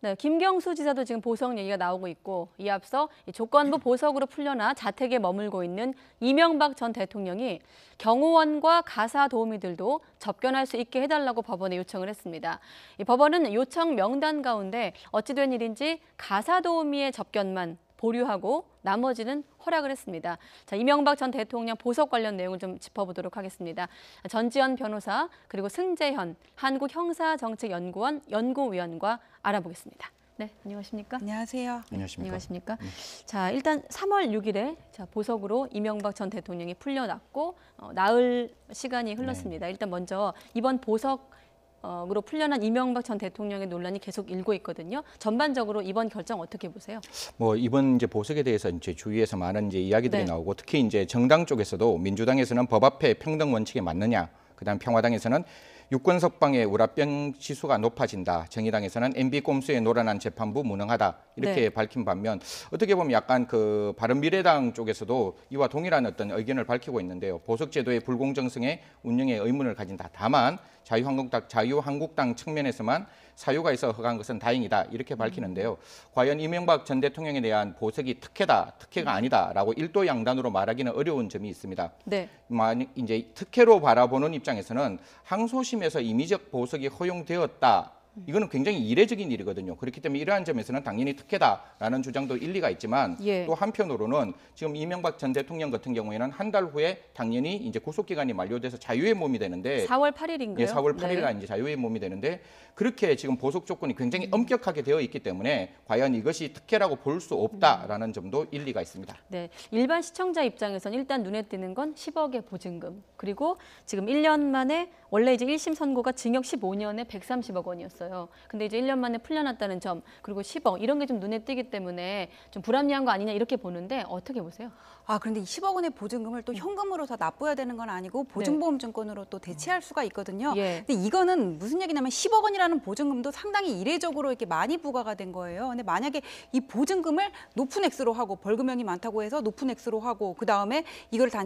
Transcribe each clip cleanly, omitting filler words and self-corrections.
네, 김경수 지사도 지금 보석 얘기가 나오고 있고 이 앞서 이 조건부 보석으로 풀려나 자택에 머물고 있는 이명박 전 대통령이 경호원과 가사 도우미들도 접견할 수 있게 해달라고 법원에 요청을 했습니다. 이 법원은 요청 명단 가운데 어찌된 일인지 가사 도우미의 접견만 보류하고 나머지는 허락을 했습니다. 자, 이명박 전 대통령 보석 관련 내용을 좀 짚어보도록 하겠습니다. 전지현 변호사 그리고 승재현 한국형사정책연구원 연구위원과 알아보겠습니다. 네, 안녕하십니까? 안녕하세요. 안녕하십니까? 자, 일단 3월 6일에 보석으로 이명박 전 대통령이 풀려났고 나흘 시간이 흘렀습니다. 일단 먼저 이번 보석으로 풀려난 이명박 전 대통령의 논란이 계속 일고 있거든요. 전반적으로 이번 결정 어떻게 보세요? 뭐 이번 이제 보석에 대해서 이제 주위에서 많은 이제 이야기들이 네. 나오고 특히 이제 정당 쪽에서도 민주당에서는 법 앞에 평등 원칙에 맞느냐, 그다음 평화당에서는 유권 석방의 우라병 지수가 높아진다. 정의당에서는 MB 꼼수에 노란한 재판부 무능하다. 이렇게 네. 밝힌 반면 어떻게 보면 약간 그 바른미래당 쪽에서도 이와 동일한 어떤 의견을 밝히고 있는데요. 보석제도의 불공정성에 운영에 의문을 가진다. 다만 자유한국당 측면에서만 사유가 있어 허가한 것은 다행이다. 이렇게 밝히는데요. 과연 이명박 전 대통령에 대한 보석이 특혜다, 특혜가 아니다라고 일도 양단으로 말하기는 어려운 점이 있습니다. 네. 만약 이제 특혜로 바라보는 입장에서는 항소심에서 임의적 보석이 허용되었다. 이거는 굉장히 이례적인 일이거든요. 그렇기 때문에 이러한 점에서는 당연히 특혜다라는 주장도 일리가 있지만 예. 또 한편으로는 지금 이명박 전 대통령 같은 경우에는 한 달 후에 당연히 이제 구속 기간이 만료돼서 자유의 몸이 되는데 4월 8일인가요? 예, 4월 8일 날 이제 자유의 몸이 되는데 그렇게 지금 보석 조건이 굉장히 엄격하게 되어 있기 때문에 과연 이것이 특혜라고 볼 수 없다라는 점도 일리가 있습니다. 네, 일반 시청자 입장에서는 일단 눈에 띄는 건 10억의 보증금. 그리고 지금 1년 만에 원래 이제 1심 선고가 징역 15년에 130억 원이었어요. 근데 이제 1년 만에 풀려났다는 점, 그리고 10억 이런 게 좀 눈에 띄기 때문에 좀 불합리한 거 아니냐 이렇게 보는데 어떻게 보세요? 아, 그런데 이 10억 원의 보증금을 또 현금으로 다 납부해야 되는 건 아니고 보증보험증권으로 또 대체할 수가 있거든요. 예. 근데 이거는 무슨 얘기냐면 10억 원이라는 보증금도 상당히 이례적으로 이렇게 많이 부과가 된 거예요. 근데 만약에 이 보증금을 높은 액수로 하고 벌금형이 많다고 해서 높은 액수로 하고 그다음에 이걸 다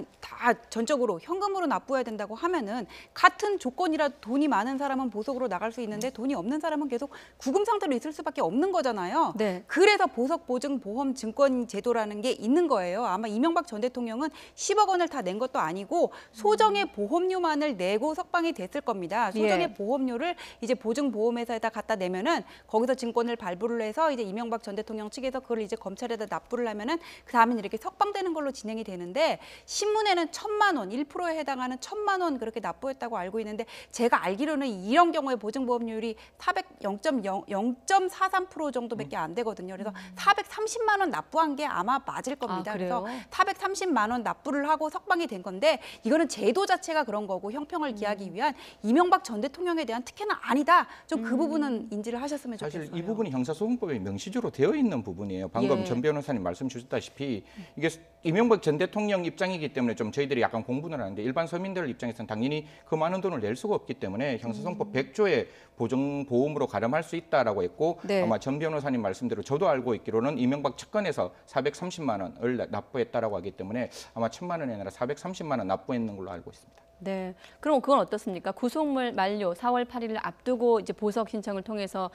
전적으로 현금으로 납부해야 된다고 하면은 같은 조건이라도 돈이 많은 사람은 보석으로 나갈 수 있는데 돈이 없는 사람은 계속 구금 상태로 있을 수밖에 없는 거잖아요. 네. 그래서 보석보증보험증권 제도라는 게 있는 거예요. 아마 이명박 전 대통령은 10억 원을 다 낸 것도 아니고 소정의 보험료만을 내고 석방이 됐을 겁니다. 소정의 예. 보험료를 이제 보증보험회사에다 갖다 내면은 거기서 증권을 발부를 해서 이제 이명박 전 대통령 측에서 그걸 이제 검찰에다 납부를 하면은 그 다음에 이렇게 석방되는 걸로 진행이 되는데 신문에는 1,000만 원, 1%에 해당하는 1,000만 원 그렇게 납부했다고 알고 있는데 제가 알기로는 이런 경우에 보증보험료율이 0.43% 정도밖에 안 되거든요. 그래서 430만 원 납부한 게 아마 맞을 겁니다. 아, 그래서 그래요? 430만 원 납부를 하고 석방이 된 건데 이거는 제도 자체가 그런 거고 형평을 기하기 위한 이명박 전 대통령에 대한 특혜는 아니다. 좀 그 부분은 인지를 하셨으면 좋겠어요. 사실 이 부분이 형사소송법에 명시적으로 되어 있는 부분이에요. 방금 예. 전 변호사님 말씀 주셨다시피 이게 이명박 전 대통령 입장이기 때문에 좀 저희들이 약간 공부는 하는데 일반 서민들 입장에서는 당연히 그 많은 돈을 낼 수가 없기 때문에 형사소송법 100조의 보증보험으로 가름할 수 있다라고 했고 네. 아마 전 변호사님 말씀대로 저도 알고 있기로는 이명박 측근에서 430만 원을 납부했다라고 하기 때문에 아마 1,000만 원이 아니라 430만 원 납부했는 걸로 알고 있습니다. 네. 그럼 그건 어떻습니까? 구속물 만료 4월 8일을 앞두고 이제 보석 신청을 통해서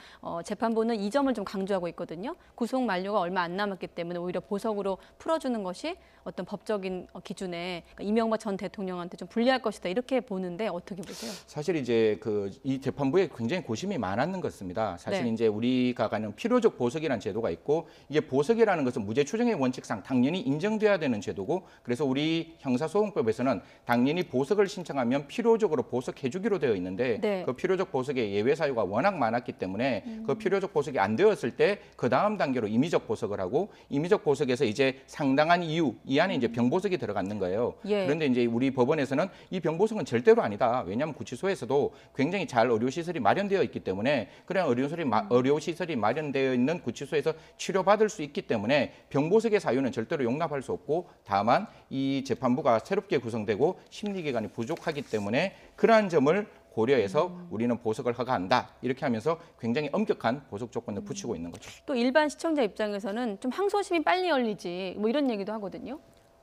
재판부는 이 점을 좀 강조하고 있거든요. 구속 만료가 얼마 안 남았기 때문에 오히려 보석으로 풀어주는 것이 어떤 법적인 기준에 그러니까 이명박 전 대통령한테 좀 불리할 것이다 이렇게 보는데 어떻게 보세요? 사실 이제 이 재판부에 굉장히 고심이 많았는 것 같습니다. 사실 네. 이제 우리가 가는 필요적 보석이라는 제도가 있고 이게 보석이라는 것은 무죄 추정의 원칙상 당연히 인정돼야 되는 제도고 그래서 우리 형사소송법에서는 당연히 보석을 신청하면 필요적으로 보석해주기로 되어 있는데 네. 그 필요적 보석의 예외 사유가 워낙 많았기 때문에 그 필요적 보석이 안 되었을 때 그 다음 단계로 임의적 보석을 하고 임의적 보석에서 이제 상당한 이유 이 안에 이제 병보석이 들어가는 거예요. 예. 그런데 이제 우리 법원에서는 이 병보석은 절대로 아니다. 왜냐하면 구치소에서도 굉장히 잘 의료시설이 마련되어 있기 때문에 그런 의료시설이 마련되어 있는 구치소에서 치료받을 수 있기 때문에 병보석의 사유는 절대로 용납할 수 없고 다만 이 재판부가 새롭게 구성되고 심리기관이 부족하기 때문에 그러한 점을 고려해서 우리는 보석을 허가한다. 이렇게 하면서 굉장히 엄격한 보석 조건을 붙이고 있는 거죠. 또 일반 시청자 입장에서는 좀 항소심이 빨리 열리지 뭐 이런 얘기도 하거든요.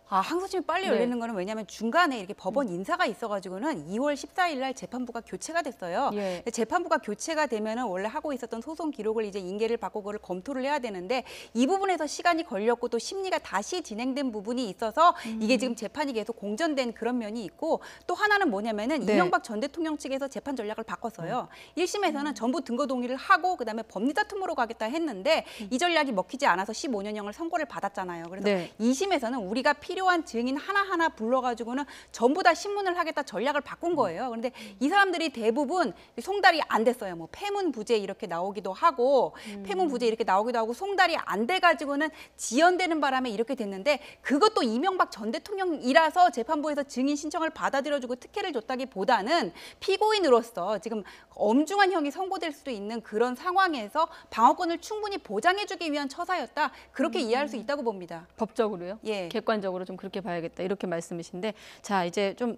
항소심이 빨리 네. 열리는 거는 왜냐하면 중간에 이렇게 법원 인사가 있어가지고는 2월 14일 날 재판부가 교체가 됐어요. 예. 근데 재판부가 교체가 되면은 원래 하고 있었던 소송 기록을 이제 인계를 받고 그걸 검토를 해야 되는데 이 부분에서 시간이 걸렸고 또 심리가 다시 진행된 부분이 있어서 이게 지금 재판이 계속 공전된 그런 면이 있고 또 하나는 뭐냐면은 네. 이명박 전 대통령 측에서 재판 전략을 바꿨어요. 1심에서는 전부 등거 동의를 하고 그다음에 법리다툼으로 가겠다 했는데 이 전략이 먹히지 않아서 15년형을 선고를 받았잖아요. 그래서 네. 2심에서는 우리가 필요한 증인 하나하나 불러가지고는 전부 다 신문을 하겠다 전략을 바꾼 거예요. 그런데 이 사람들이 대부분 송달이 안 됐어요. 뭐 폐문부재 이렇게 나오기도 하고 폐문부재 이렇게 나오기도 하고 송달이 안 돼가지고는 지연되는 바람에 이렇게 됐는데 그것도 이명박 전 대통령이라서 재판부에서 증인 신청을 받아들여주고 특혜를 줬다기보다는 피고인으로서 지금 엄중한 형이 선고될 수도 있는 그런 상황에서 방어권을 충분히 보장해주기 위한 처사였다. 그렇게 이해할 수 있다고 봅니다. 법적으로요? 예. 객관적으로 좀 그렇게 봐야겠다 이렇게 말씀이신데 자 이제 좀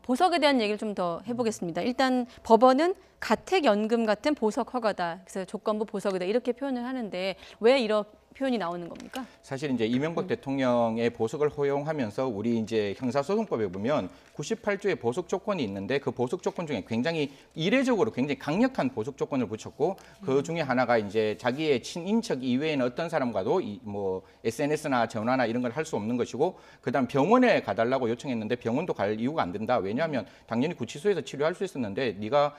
보석에 대한 얘기를 좀 더 해보겠습니다. 일단 법원은 가택연금 같은 보석 허가다. 그래서 조건부 보석이다 이렇게 표현을 하는데 왜 이런 표현이 나오는 겁니까? 사실 이제 이명박 대통령의 보석을 허용하면서 우리 이제 형사소송법에 보면 98조의 보석 조건이 있는데 그 보석 조건 중에 굉장히 이례적으로 굉장히 강력한 보석 조건을 붙였고 그 중에 하나가 이제 자기의 친인척 이외에는 어떤 사람과도 뭐 SNS나 전화나 이런 걸 할 수 없는 것이고 그다음 병원에 가달라고 요청했는데 병원도 갈 이유가 안 된다. 왜냐하면 당연히 구치소에서 치료할 수 있었는데 네가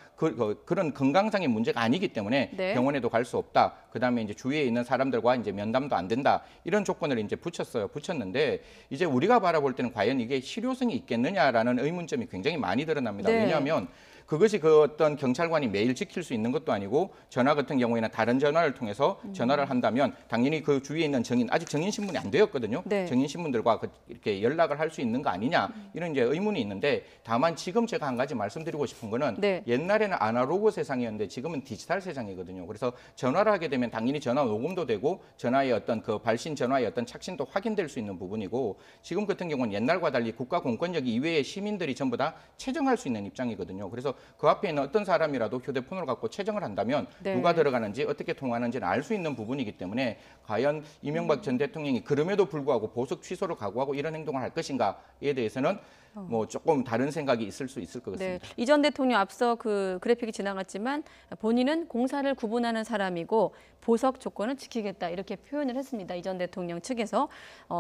그런 건강상의 문제가 아니기 때문에 네. 병원에도 갈 수 없다. 그다음에 이제 주위에 있는 사람들과 이제 면담도 안 된다. 이런 조건을 이제 붙였는데 이제 우리가 바라볼 때는 과연 이게 실효성이 있겠느냐라는 의문점이 굉장히 많이 드러납니다. 네. 왜냐하면 그것이 그 어떤 경찰관이 매일 지킬 수 있는 것도 아니고 전화 같은 경우에는 다른 전화를 통해서 전화를 한다면 당연히 그 주위에 있는 증인 아직 증인 신문이 안 되었거든요. 네. 증인 신문들과 이렇게 연락을 할 수 있는 거 아니냐 이런 이제 의문이 있는데 다만 지금 제가 한 가지 말씀드리고 싶은 거는 네. 옛날에는 아날로그 세상이었는데 지금은 디지털 세상이거든요. 그래서 전화를 하게 되면 당연히 전화 녹음도 되고 전화의 어떤 그 발신 전화의 어떤 착신도 확인될 수 있는 부분이고 지금 같은 경우는 옛날과 달리 국가 공권력 이외의 시민들이 전부 다 채정할 수 있는 입장이거든요. 그래서 그 앞에 있는 어떤 사람이라도 휴대폰을 갖고 채정을 한다면 네. 누가 들어가는지 어떻게 통하는지는 알 수 있는 부분이기 때문에 과연 이명박 전 대통령이 그럼에도 불구하고 보석 취소를 각오하고 이런 행동을 할 것인가에 대해서는 뭐 조금 다른 생각이 있을 수 있을 것 같습니다. 네. 이 전 대통령 앞서 그 그래픽이 지나갔지만 본인은 공사를 구분하는 사람이고 보석 조건을 지키겠다 이렇게 표현을 했습니다. 이 전 대통령 측에서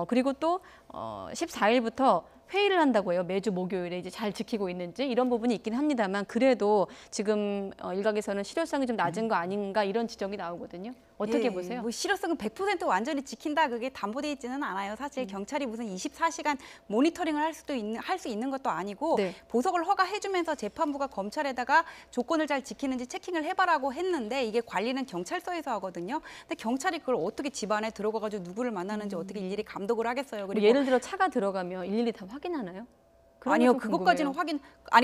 그리고 또 14일부터 회의를 한다고 해요. 매주 목요일에 이제 잘 지키고 있는지 이런 부분이 있긴 합니다만 그래도 지금 일각에서는 실효성이 좀 낮은 거 아닌가 이런 지적이 나오거든요. 어떻게 예, 보세요? 뭐 실효성은 100% 완전히 지킨다 그게 담보돼 있지는 않아요. 사실 경찰이 무슨 24시간 모니터링을 할 수 있는 것도 아니고 네. 보석을 허가해주면서 재판부가 검찰에다가 조건을 잘 지키는지 체킹을 해봐라고 했는데 이게 관리는 경찰서에서 하거든요. 근데 경찰이 그걸 어떻게 집안에 들어가가지고 누구를 만나는지 어떻게 일일이 감독을 하겠어요. 뭐 그리고 예를 들어 차가 들어가면 일일이 다 확인하나요? 그런 아니요, 거 좀 그것까지는 궁금해요.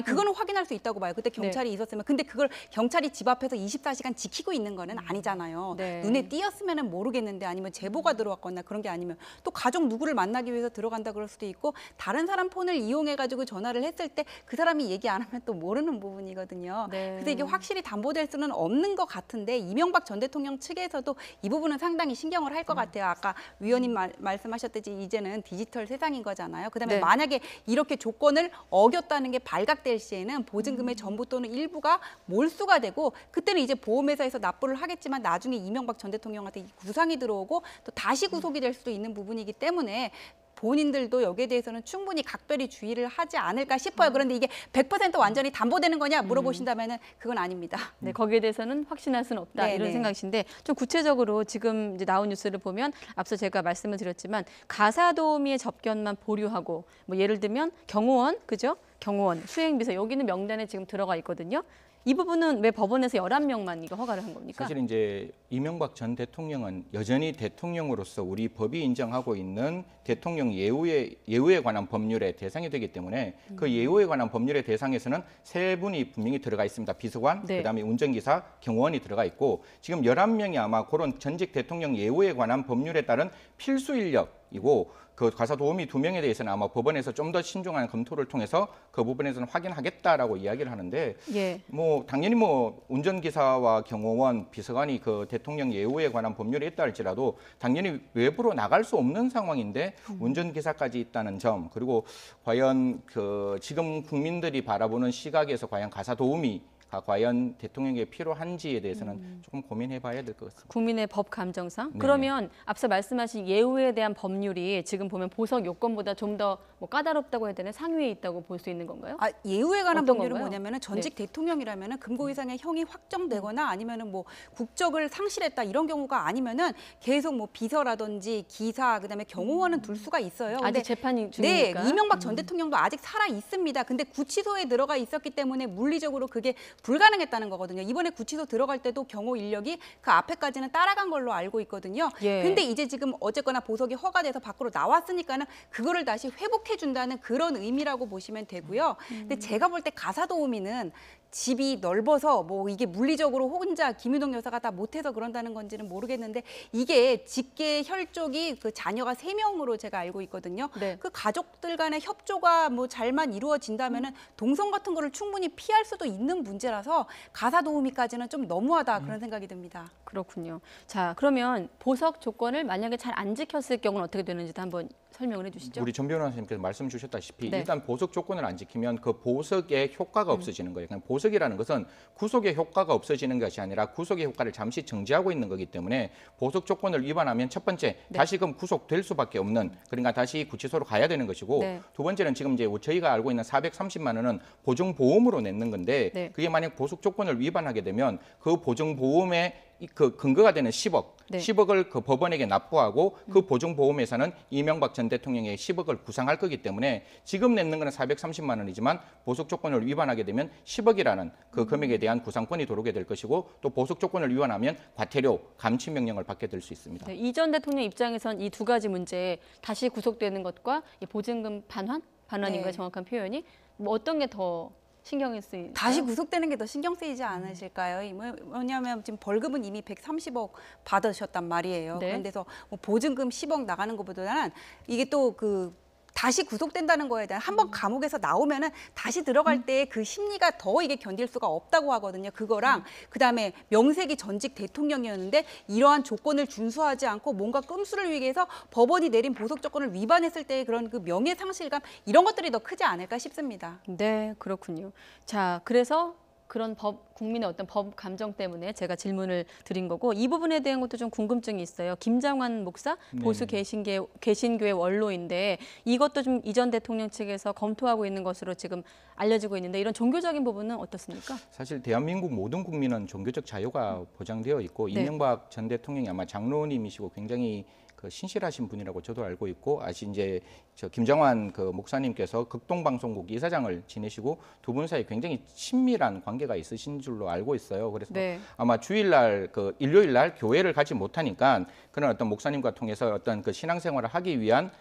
그거는 확인할 수 있다고 봐요. 그때 경찰이 있었으면. 근데 그걸 경찰이 집 앞에서 24시간 지키고 있는 거는 아니잖아요. 네. 눈에 띄었으면은 모르겠는데 아니면 제보가 들어왔거나 그런 게 아니면 또 가족 누구를 만나기 위해서 들어간다 그럴 수도 있고 다른 사람 폰을 이용해가지고 전화를 했을 때 그 사람이 얘기 안 하면 또 모르는 부분이거든요. 네. 그래서 이게 확실히 담보될 수는 없는 것 같은데 이명박 전 대통령 측에서도 이 부분은 상당히 신경을 할 것 같아요. 아까 위원님 말씀하셨듯이 이제는 디지털 세상인 거잖아요. 그다음에 네. 만약에 이렇게 조건을 어겼다는 게 발각될 시에는 보증금의 전부 또는 일부가 몰수가 되고 그때는 이제 보험회사에서 납부를 하겠지만 나중에 이명박 전 대통령한테 구상이 들어오고 또 다시 구속이 될 수도 있는 부분이기 때문에 본인들도 여기에 대해서는 충분히 각별히 주의를 하지 않을까 싶어요. 그런데 이게 100% 완전히 담보되는 거냐 물어보신다면은 그건 아닙니다. 네, 거기에 대해서는 확신할 수는 없다 네, 이런 네. 생각이신데 좀 구체적으로 지금 이제 나온 뉴스를 보면 앞서 제가 말씀을 드렸지만 가사 도우미의 접견만 보류하고 뭐 예를 들면 경호원 그죠? 경호원, 수행비서 여기는 명단에 지금 들어가 있거든요. 이 부분은 왜 법원에서 11명만 이거 허가를 한 겁니까? 사실 이제 이명박 전 대통령은 여전히 대통령으로서 우리 법이 인정하고 있는 대통령 예우에 관한 법률의 대상이 되기 때문에 그 예우에 관한 법률의 대상에서는 세 분이 분명히 들어가 있습니다. 비서관, 네. 그다음에 운전기사, 경호원이 들어가 있고 지금 11명이 아마 그런 전직 대통령 예우에 관한 법률에 따른 필수 인력 명이고 그 가사 도우미 2명에 대해서는 아마 법원에서 좀 더 신중한 검토를 통해서 그 부분에서는 확인하겠다라고 이야기를 하는데 예. 뭐 당연히 뭐 운전기사와 경호원, 비서관이 그 대통령 예우에 관한 법률이 있다 할지라도 당연히 외부로 나갈 수 없는 상황인데 운전기사까지 있다는 점, 그리고 과연 그 지금 국민들이 바라보는 시각에서 과연 가사 도우미가 과연 대통령에게 필요한지에 대해서는 조금 고민해 봐야 될 것 같습니다. 국민의 법 감정상. 네네. 그러면 앞서 말씀하신 예우에 대한 법률이 지금 보면 보석 요건보다 좀 더 뭐 까다롭다고 해야 되나 상위에 있다고 볼 수 있는 건가요? 아, 예우에 관한 어떤 법률은 건가요? 뭐냐면은 전직 대통령이라면은 금고 이상의 형이 확정되거나 아니면은 뭐 국적을 상실했다 이런 경우가 아니면은 계속 뭐 비서라든지 기사 그다음에 경호원은 둘 수가 있어요. 아직 근데 재판이 네, 중이니까. 이명박 전 대통령도 아직 살아 있습니다. 근데 구치소에 들어가 있었기 때문에 물리적으로 그게 불가능했다는 거거든요. 이번에 구치소 들어갈 때도 경호 인력이 그 앞에까지는 따라간 걸로 알고 있거든요. 예. 근데 이제 지금 어쨌거나 보석이 허가돼서 밖으로 나왔으니까는 그거를 다시 회복해 준다는 그런 의미라고 보시면 되고요. 근데 제가 볼 때 가사 도우미는 집이 넓어서 뭐 이게 물리적으로 혼자 김유동 여사가 다 못해서 그런다는 건지는 모르겠는데 이게 직계 혈족이 그 자녀가 3명으로 제가 알고 있거든요. 네. 그 가족들 간의 협조가 뭐 잘만 이루어진다면은 동성 같은 거를 충분히 피할 수도 있는 문제라서 가사 도우미까지는 좀 너무하다 그런 생각이 듭니다. 그렇군요. 자, 그러면 보석 조건을 만약에 잘 안 지켰을 경우는 어떻게 되는지도 한번 설명을 해주시죠. 우리 전 변호사님께서 말씀 주셨다시피 네. 일단 보석 조건을 안 지키면 그 보석의 효과가 없어지는 거예요. 그냥 보석이라는 것은 구속의 효과가 없어지는 것이 아니라 구속의 효과를 잠시 정지하고 있는 거기 때문에 보석 조건을 위반하면 첫 번째 다시금 구속될 수밖에 없는, 그러니까 다시 구치소로 가야 되는 것이고 네. 두 번째는 지금 이제 저희가 알고 있는 430만 원은 보증보험으로 냈는 건데 네. 그게 만약 보석 조건을 위반하게 되면 그 보증보험의 그 근거가 되는 10억, 네. 10억을 그 법원에게 납부하고 그 보증보험에서는 이명박 전 대통령의 10억을 구상할 거기 때문에 지금 내는 거는 430만 원이지만 보석 조건을 위반하게 되면 10억이라는 그 금액에 대한 구상권이 들어오게 될 것이고 또 보석 조건을 위반하면 과태료, 감치 명령을 받게 될 수 있습니다. 네, 이 전 대통령 입장에선 이 두 가지 문제, 다시 구속되는 것과 이 보증금 반환인가요? 네. 정확한 표현이 뭐 어떤 게 더 신경이 쓰이나요? 다시 구속되는 게 더 신경 쓰이지 않으실까요? 뭐냐면 지금 벌금은 이미 130억 받으셨단 말이에요. 네. 그런데서 뭐 보증금 10억 나가는 것보다는 이게 또 그 다시 구속된다는 거에 대한 한번 감옥에서 나오면은 다시 들어갈 때 그 심리가 더 이게 견딜 수가 없다고 하거든요. 그거랑 그다음에 명색이 전직 대통령이었는데 이러한 조건을 준수하지 않고 뭔가 끔수를 위해서 법원이 내린 보석 조건을 위반했을 때의 그런 그 명예 상실감 이런 것들이 더 크지 않을까 싶습니다. 네, 그렇군요. 자, 그래서 그런 국민의 어떤 법 감정 때문에 제가 질문을 드린 거고 이 부분에 대한 것도 좀 궁금증이 있어요. 김장환 목사, 보수 개신교의 원로인데 이것도 좀 이 전 대통령 측에서 검토하고 있는 것으로 지금 알려지고 있는데 이런 종교적인 부분은 어떻습니까? 사실 대한민국 모든 국민은 종교적 자유가 보장되어 있고 네. 이명박 전 대통령이 아마 장로님이시고 굉장히 그 신실하신 분이라고 저도 알고 있고 이제 저 김정환 그 목사님께서 극동방송국 이사장을 지내시고 두 분 사이 굉장히 친밀한 관계가 있으신 줄로 알고 있어요. 그래서 네. 아마 주일날 그 일요일날 교회를 가지 못하니까 그런 어떤 목사님과 통해서 어떤 그 신앙생활을 하기 위한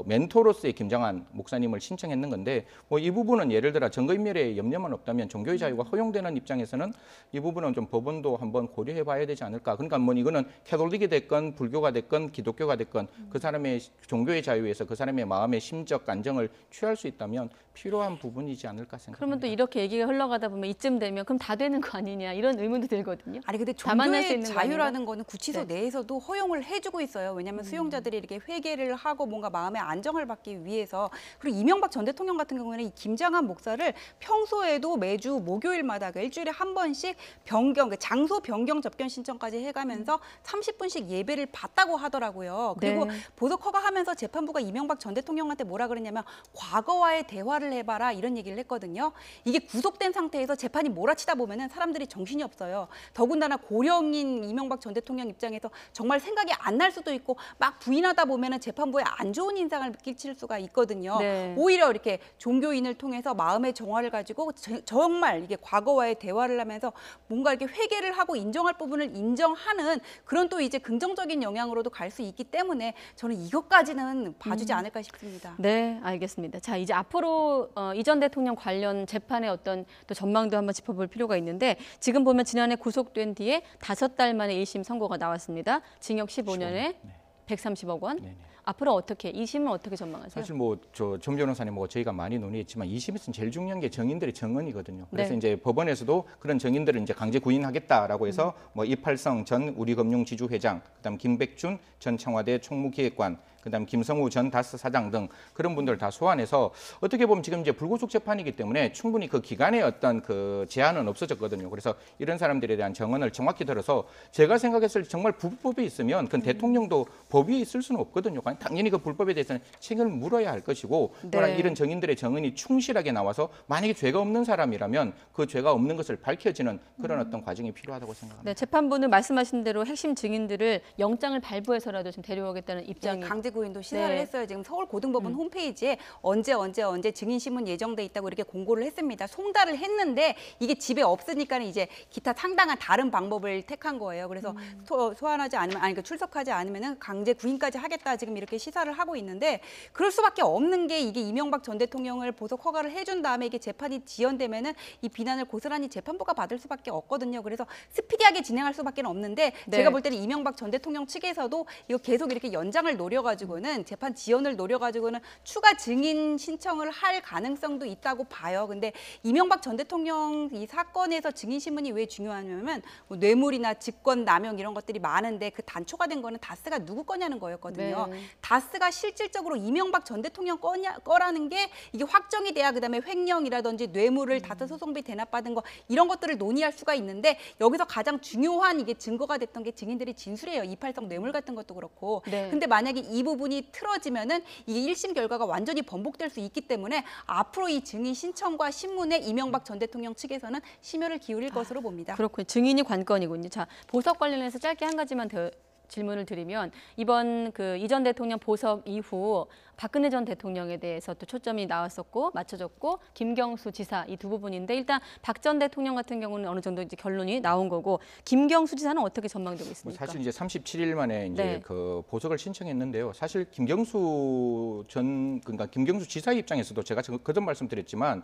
멘토로서의 김장환 목사님을 신청했는 건데 뭐 이 부분은 예를 들어 증거인멸에 염려만 없다면 종교의 자유가 허용되는 입장에서는 이 부분은 좀 법원도 한번 고려해봐야 되지 않을까. 그러니까 뭐 이거는 캐톨릭이 됐건 불교가 됐건 기독교가 됐건 그 사람의 종교의 자유에서 그 사람의 마음의 심적 안정을 취할 수 있다면 필요한 부분이지 않을까 생각합니다. 그러면 또 이렇게 얘기가 흘러가다 보면 이쯤 되면 그럼 다 되는 거 아니냐 이런 의문도 들거든요. 아니 근데 다 만날 수 종교의 있는 거 자유라는 거는 구치소 네. 내에서도 허용을 해주고 있어요. 왜냐하면 수용자들이 이렇게 회개를 하고 뭔가 마음의 안정을 받기 위해서. 그리고 이명박 전 대통령 같은 경우에는 이 김장한 목사를 평소에도 매주 목요일마다 그 일주일에 한 번씩 변경, 장소 변경 접견 신청까지 해가면서 30분씩 예배를 받다고 하더라고요. 그리고 네. 보석 허가하면서 재판부가 이명박 전 대통령한테 뭐라 그랬냐면 과거와의 대화를 해봐라 이런 얘기를 했거든요. 이게 구속된 상태에서 재판이 몰아치다 보면은 사람들이 정신이 없어요. 더군다나 고령인 이명박 전 대통령 입장에서 정말 생각이 안 날 수도 있고 막 부인하다 보면은 재판부에 안 좋은 인상을 끼칠 수가 있거든요. 네. 오히려 이렇게 종교인을 통해서 마음의 정화를 가지고 정말 이게 과거와의 대화를 하면서 뭔가 이렇게 회개를 하고 인정할 부분을 인정하는 그런 또 이제 긍정적인 영향으로도 갈 수 있기 때문에 저는 이것까지는 봐주지 않을까 싶습니다. 네, 알겠습니다. 자, 이제 앞으로 이 전 대통령 관련 재판의 어떤 또 전망도 한번 짚어볼 필요가 있는데 지금 보면 지난해 구속된 뒤에 5달 만에 1심 선고가 나왔습니다. 징역 15년에 130억 원. 네네. 앞으로 어떻게 2심은 어떻게 전망하세요? 사실 뭐 정 변호사님 뭐 저희가 많이 논의했지만 2심에서는 제일 중요한 게 증인들의 증언이거든요. 그래서 네. 이제 법원에서도 그런 증인들을 이제 강제 구인하겠다라고 해서 뭐 이팔성 전 우리금융지주회장, 그다음 김백준 전 청와대 총무기획관, 그다음 김성우 전 다스 사장 등 그런 분들 다 소환해서 어떻게 보면 지금 이제 불구속 재판이기 때문에 충분히 그 기간에 어떤 그 제한은 없어졌거든요. 그래서 이런 사람들에 대한 정언을 정확히 들어서 제가 생각했을 때 정말 불법이 있으면 그건 대통령도 법 위에 있을 수는 없거든요. 당연히 그 불법에 대해서는 책임을 물어야 할 것이고 또한 네. 이런 증인들의 증언이 충실하게 나와서 만약에 죄가 없는 사람이라면 그 죄가 없는 것을 밝혀지는 그런 어떤 과정이 필요하다고 생각합니다. 네, 재판부는 말씀하신 대로 핵심 증인들을 영장을 발부해서라도 좀 데려오겠다는 네, 입장이 강제 구인도 시사를 네. 했어요. 지금 서울고등법원 홈페이지에 언제 증인 신문 예정돼 있다고 이렇게 공고를 했습니다. 송달을 했는데 이게 집에 없으니까 이제 기타 상당한 다른 방법을 택한 거예요. 그래서 소환하지 않으면 아니 그 출석하지 않으면은 강제 구인까지 하겠다 지금 이렇게 시사를 하고 있는데 그럴 수밖에 없는 게 이게 이명박 전 대통령을 보석 허가를 해준 다음에 이게 재판이 지연되면은 이 비난을 고스란히 재판부가 받을 수밖에 없거든요. 그래서 스피디하게 진행할 수밖에 없는데 네. 제가 볼 때는 이명박 전 대통령 측에서도 이거 계속 이렇게 연장을 노려가지고는 재판 지연을 노려가지고는 추가 증인 신청을 할 가능성도 있다고 봐요. 근데 이명박 전 대통령 이 사건에서 증인 신문이 왜 중요하냐면 뭐 뇌물이나 직권 남용 이런 것들이 많은데 그 단초가 된 거는 다스가 누구 거냐는 거였거든요. 네. 다스가 실질적으로 이명박 전 대통령 거라는 게 이게 확정이 돼야 그다음에 횡령이라든지 뇌물을 다스 소송비 대납받은 거 이런 것들을 논의할 수가 있는데 여기서 가장 중요한 이게 증거가 됐던 게 증인들이 진술이에요. 이팔성 뇌물 같은 것도 그렇고. 네. 근데 만약에 이 부분이 틀어지면은 이게 1심 결과가 완전히 번복될 수 있기 때문에 앞으로 이 증인 신청과 신문에 이명박 전 대통령 측에서는 심혈을 기울일 것으로 봅니다. 그렇군요. 증인이 관건이군요. 자, 보석 관련해서 짧게 한 가지만 더 질문을 드리면 이번 그 이 전 대통령 보석 이후 박근혜 전 대통령에 대해서 또 초점이 나왔었고 맞춰졌고 김경수 지사 이 두 부분인데 일단 박 전 대통령 같은 경우는 어느 정도 이제 결론이 나온 거고 김경수 지사는 어떻게 전망되고 있습니까? 사실 이제 37일 만에 이제 네. 그 보석을 신청했는데요. 사실 김경수 그러니까 김경수 지사 입장에서도 제가 그전 말씀드렸지만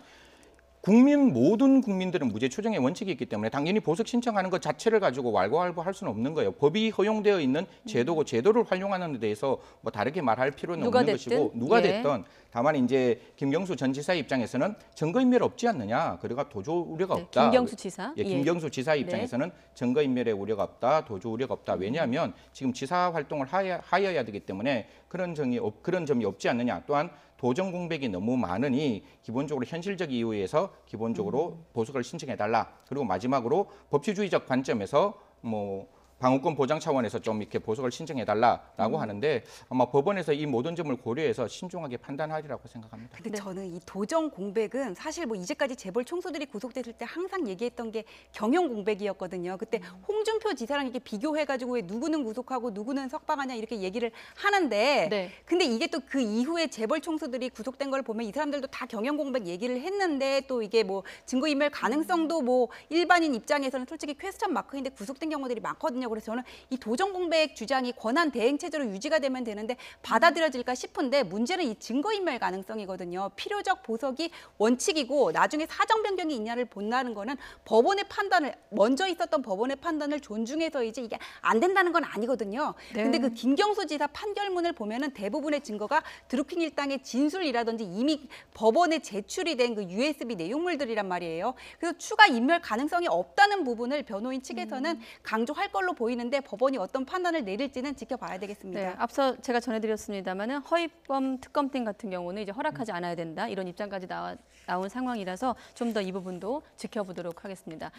모든 국민들은 무죄 추정의 원칙이 있기 때문에 당연히 보석 신청하는 것 자체를 가지고 왈가왈부할 수는 없는 거예요. 법이 허용되어 있는 제도고 제도를 활용하는 데 대해서 뭐 다르게 말할 필요는 누가 없는 됐든, 것이고 누가 예. 됐든 다만 이제 김경수 전 지사 입장에서는 증거인멸 없지 않느냐. 그리고 도주 우려가 네, 없다. 김경수 지사. 예, 김경수 지사 입장에서는 증거인멸의 우려가 없다, 도주 우려가 없다. 왜냐하면 지금 지사 활동을 하여야 되기 때문에 그런 점이 없지 않느냐. 또한 도정 공백이 너무 많으니 기본적으로 현실적 이유에서 기본적으로 보석을 신청해달라. 그리고 마지막으로 법치주의적 관점에서 뭐 방어권 보장 차원에서 좀 이렇게 보석을 신청해달라라고 하는데 아마 법원에서 이 모든 점을 고려해서 신중하게 판단하리라고 생각합니다. 근데 저는 이 도정 공백은 사실 뭐 이제까지 재벌 총수들이 구속됐을 때 항상 얘기했던 게 경영 공백이었거든요. 그때 홍준표 지사랑 이렇게 비교해가지고 왜 누구는 구속하고 누구는 석방하냐 이렇게 얘기를 하는데 네. 근데 이게 또 그 이후에 재벌 총수들이 구속된 걸 보면 이 사람들도 다 경영 공백 얘기를 했는데 또 이게 뭐 증거인멸 가능성도 뭐 일반인 입장에서는 솔직히 퀘스천 마크인데 구속된 경우들이 많거든요. 그래서 저는 이 도정 공백 주장이 권한 대행 체제로 유지가 되면 되는데 받아들여질까 싶은데 문제는 이 증거인멸 가능성이거든요. 필요적 보석이 원칙이고 나중에 사정 변경이 있냐를 본다는 거는 법원의 판단을 먼저 있었던 법원의 판단을 존중해서 이제 이게 안 된다는 건 아니거든요. 네. 근데 그 김경수 지사 판결문을 보면은 대부분의 증거가 드루킹 일당의 진술이라든지 이미 법원에 제출이 된 그 USB 내용물들이란 말이에요. 그래서 추가 인멸 가능성이 없다는 부분을 변호인 측에서는 강조할 걸로 보이는데 법원이 어떤 판단을 내릴지는 지켜봐야 되겠습니다. 네, 앞서 제가 전해드렸습니다만은 허위범 특검팀 같은 경우는 이제 허락하지 않아야 된다 이런 입장까지 나온 상황이라서 좀 더 이 부분도 지켜보도록 하겠습니다.